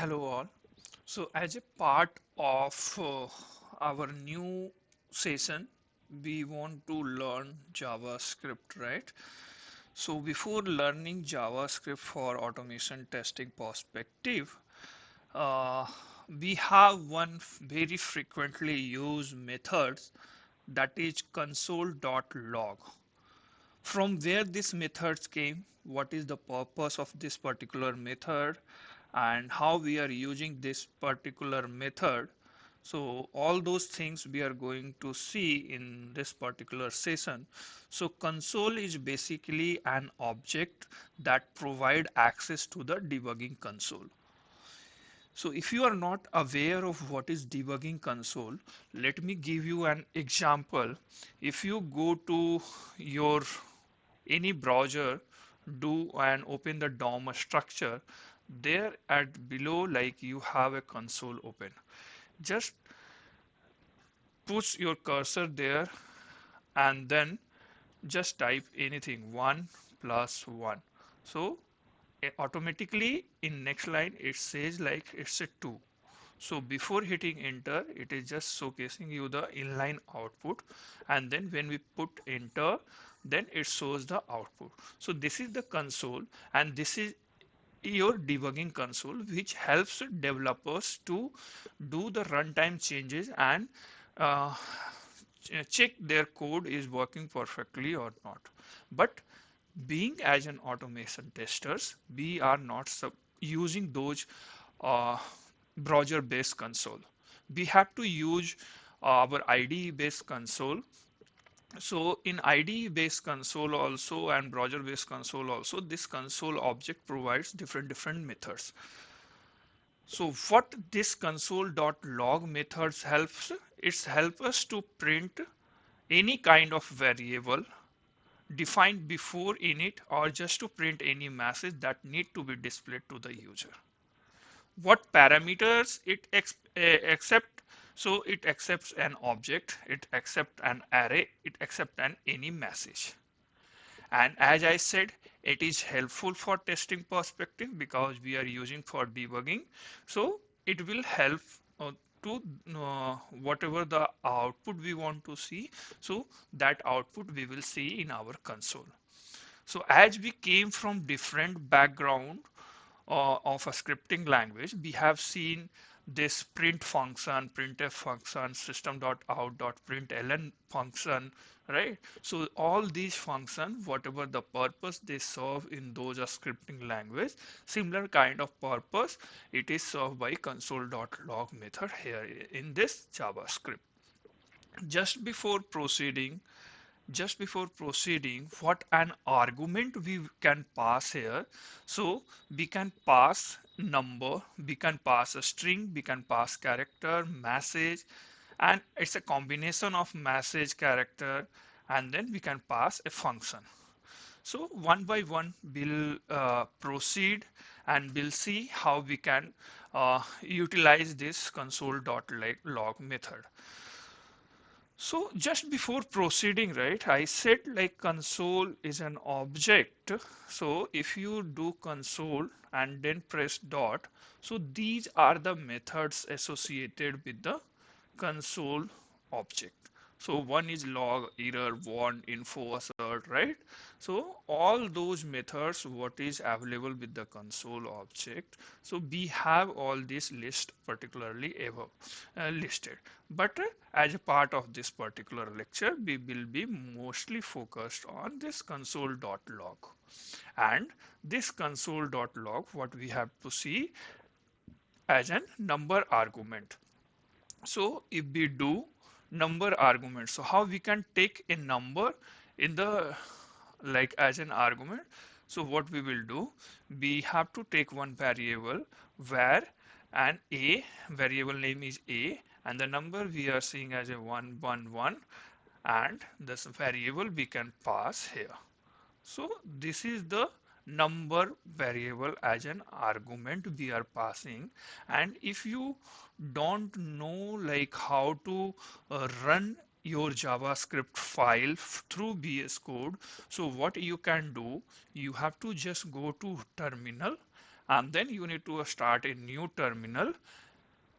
Hello all. So as a part of our new session, we want to learn JavaScript, right? So before learning JavaScript for automation testing perspective, uh, we have one very frequently used methods that is console.log. From where these methods came, what is the purpose of this particular method, and how we are using this particular method. So all those things we are going to see in this particular session. So console is basically an object that provide access to the debugging console. So if you are not aware of what is debugging console, let me give you an example. If you go to your any browser, do and open the DOM structure, there at below like you have a console open. Just push your cursor there and then just type anything 1 plus 1. So automatically in next line it says like it's a 2. So before hitting enter, it is just showcasing you the inline output, and then when we put enter, then it shows the output. So this is the console, and this is your debugging console, which helps developers to do the runtime changes and uh, check their code is working perfectly or not. But being as an automation testers, we are not using those uh, browser based console. We have to use our IDE based console. So in IDE based console also and browser based console also, this console object provides different methods. So what this console.log methods helps, it's help us to print any kind of variable defined before init, or just to print any message that need to be displayed to the user. What parameters it accept? So it accepts an object, it accepts an array, it accepts an any message. And as I said, it is helpful for testing perspective because we are using for debugging. So it will help to whatever the output we want to see. So that output we will see in our console. So as we came from different background of a scripting language, we have seen this print function, printf function, system.out.println function, right? So all these functions, whatever the purpose they serve in those scripting language, similar kind of purpose, it is served by console.log method here in this JavaScript. Just before proceeding, what an argument we can pass here. So we can pass number, we can pass a string, we can pass character, message, and it's a combination of message, character, and then we can pass a function. So one by one we'll proceed and we'll see how we can utilize this console.log method. So just before proceeding, right, I said like console is an object. So if you do console and then press dot, so these are the methods associated with the console object. So one is log, error, warn, info, assert, right? So all those methods, what is available with the console object. So we have all this list particularly above listed. But as a part of this particular lecture, we will be mostly focused on this console.log. And this console.log, what we have to see as a number argument. So if we do number argument, so how we can take a number in the like as an argument. So what we will do, we have to take one variable where an a variable name is a, and the number we are seeing as a 111, and this variable we can pass here. So this is the number variable as an argument we are passing. And if you don't know like how to run your JavaScript file through VS Code, so what you can do, you have to just go to terminal and then you need to start a new terminal.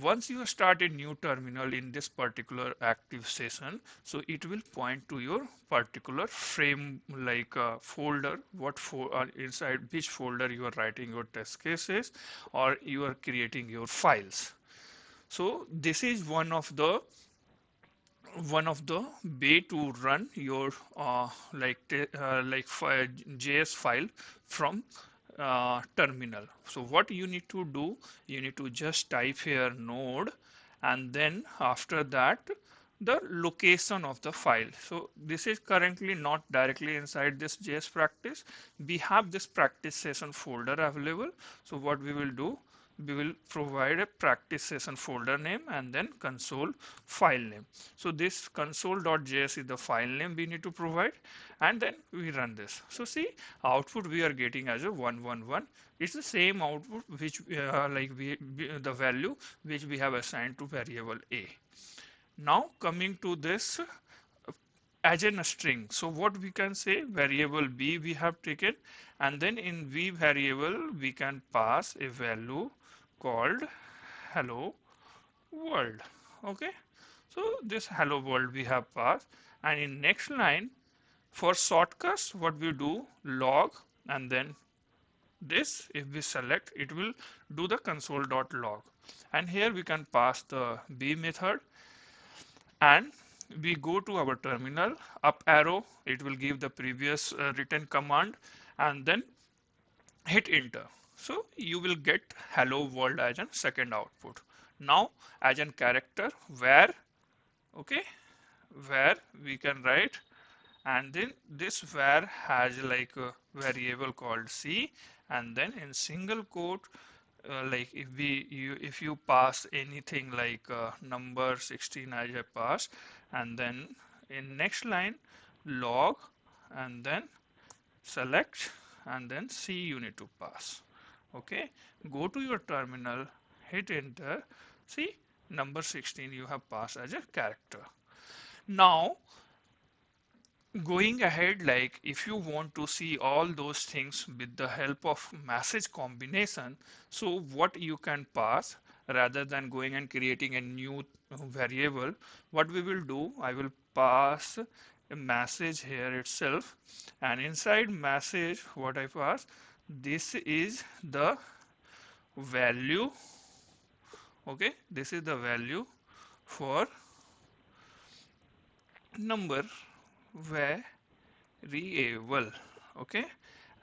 Once you start a new terminal in this particular active session, so it will point to your particular frame, like folder, what for inside which folder you are writing your test cases, or you are creating your files. So this is one of the way to run your JS file from terminal. So what you need to do, you need to just type here node, and then after that the location of the file. So this is currently not directly inside this JS practice. We have this practice session folder available. So what we will do, we will provide a practice session folder name and then console file name. So this console.js is the file name we need to provide, and then we run this. So see, output we are getting as a 111. It's the same output which the value which we have assigned to variable a. Now coming to this as in a string. So what we can say, variable b we have taken, and then in v variable we can pass a value called hello world. Okay, so this hello world we have passed, and in next line for shortcuts what we do, log, and then this if we select it will do the console.log, and here we can pass the b method, and we go to our terminal, up arrow it will give the previous written command, and then hit enter. So you will get hello world as a second output. Now as a character where, okay, where we can write, and then this where has like a variable called c, and then in single quote, like if you pass anything like number 16 as a pass, and then in next line log, and then select, and then c you need to pass. Okay, go to your terminal, hit enter. See, number 16 you have passed as a character. Now going ahead, like if you want to see all those things with the help of message combination, so what you can pass rather than going and creating a new variable, what we will do, I will pass a message here itself, and inside message what I pass, this is the value. Okay, this is the value for number variable. Okay,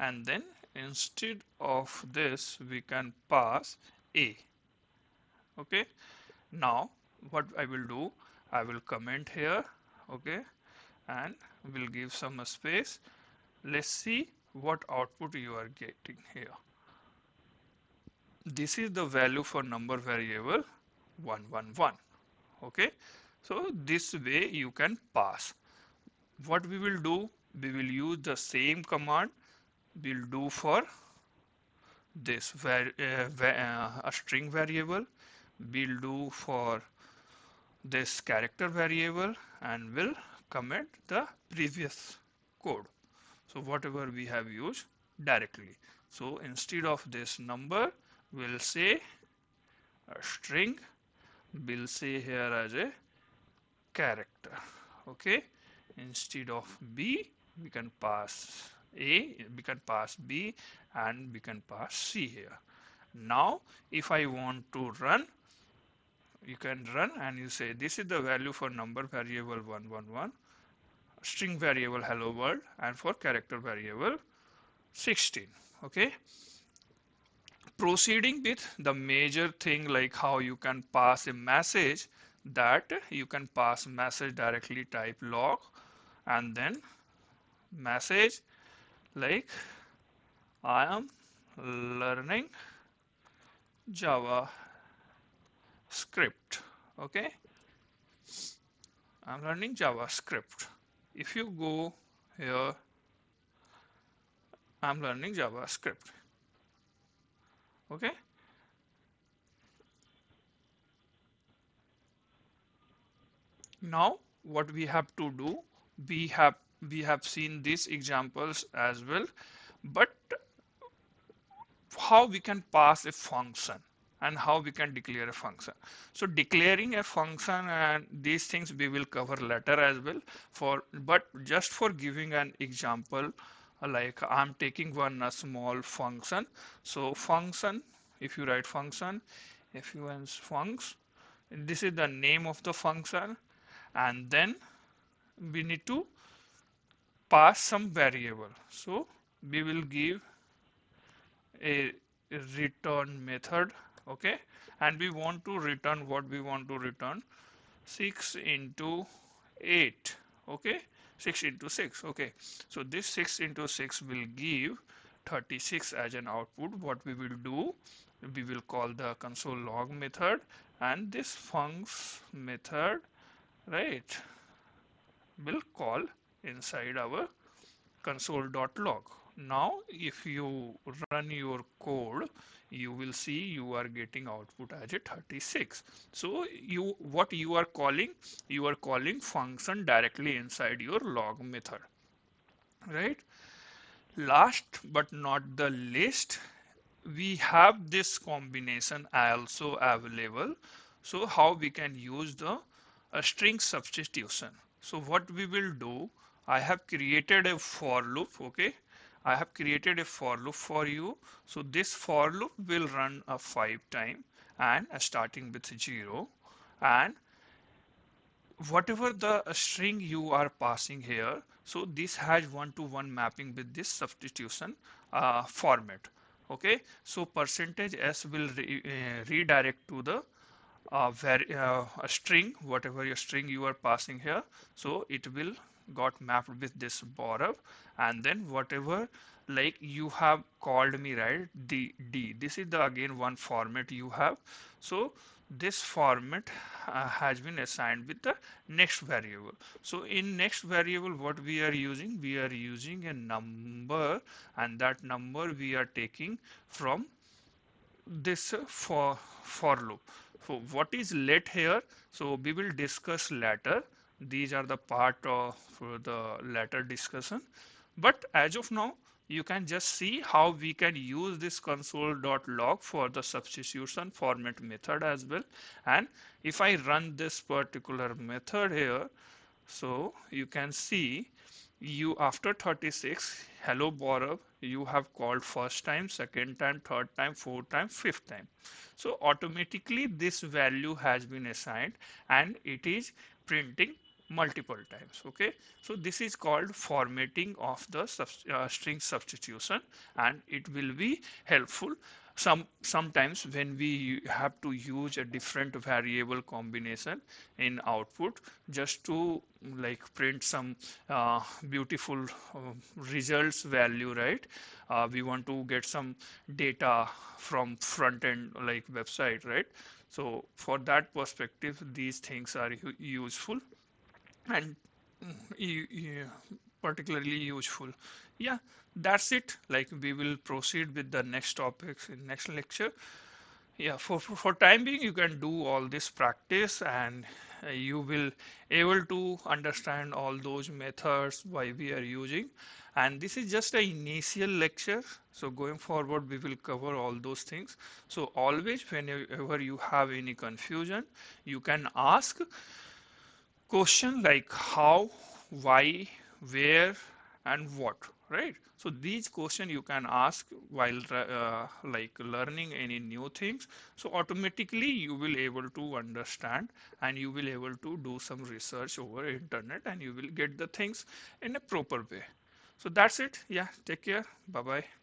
and then instead of this we can pass a. Okay, now what I will do, I will comment here. Okay, and we'll give some space. Let's see what output you are getting here. This is the value for number variable 111. Okay, so this way you can pass. What we will do, we will use the same command we'll do for this a string variable, we'll do for this character variable, and we'll comment the previous code. So whatever we have used directly. So instead of this number, we'll say a string, we'll say here as a character. Okay, instead of b we can pass a, we can pass b, and we can pass c here. Now if I want to run, you can run, and you say this is the value for number variable 111, string variable hello world, and for character variable 16. Okay, proceeding with the major thing, like how you can pass a message, that you can pass message directly, type log, and then message like I am learning JavaScript. Okay, I'm learning JavaScript. If you go here, I'm learning JavaScript. Okay, now what we have to do, we have seen these examples as well, but how we can pass a function and how we can declare a function. So declaring a function and these things we will cover later as well, but just for giving an example, like I'm taking one a small function. So function, if you write function, funcs, this is the name of the function, and then we need to pass some variable. So we will give a return method, okay, and we want to return what we want to return, 6 into 8, okay, 6 into 6, okay. So this 6 into 6 will give 36 as an output. What we will do, we will call the console log method, and this funcs method, right, will call inside our console.log. Now, if you run your code, you will see you are getting output as a 36. So what you are calling function directly inside your log method, right? Last but not the least, we have this combination also available. So how we can use the string substitution. So what we will do, I have created a for loop, okay. I have created a for loop for you. So this for loop will run a 5 time and starting with 0, and whatever the string you are passing here, so this has one-to-one mapping with this substitution format, okay. So percentage s will redirect to the a string, whatever your string you are passing here, so it will got mapped with this borrow, and then whatever, like you have called me, right, d, this is the again one format you have. So this format has been assigned with the next variable. So in next variable, what we are using a number, and that number we are taking from this for loop. So what is let here, so we will discuss later. These are the part of the later discussion, but as of now you can just see how we can use this console.log for the substitution format method as well. And if I run this particular method here, so you can see, you after 36, hello Gaurav, you have called first time, second time, third time, fourth time, fifth time. So automatically this value has been assigned and it is printing multiple times, okay. So this is called formatting of the string substitution, and it will be helpful sometimes when we have to use a different variable combination in output just to like print some beautiful results value, right. We want to get some data from front end like website, right. So for that perspective these things are useful and particularly useful. Yeah, that's it. Like we will proceed with the next topics in next lecture. Yeah, for time being you can do all this practice, and you will able to understand all those methods why we are using. And this is just an initial lecture, so going forward we will cover all those things. So always whenever you have any confusion, you can ask question like how, why, where, and what, right. So these questions you can ask while like learning any new things, so automatically you will able to understand and you will able to do some research over internet and you will get the things in a proper way. So that's it. Yeah, take care. Bye bye.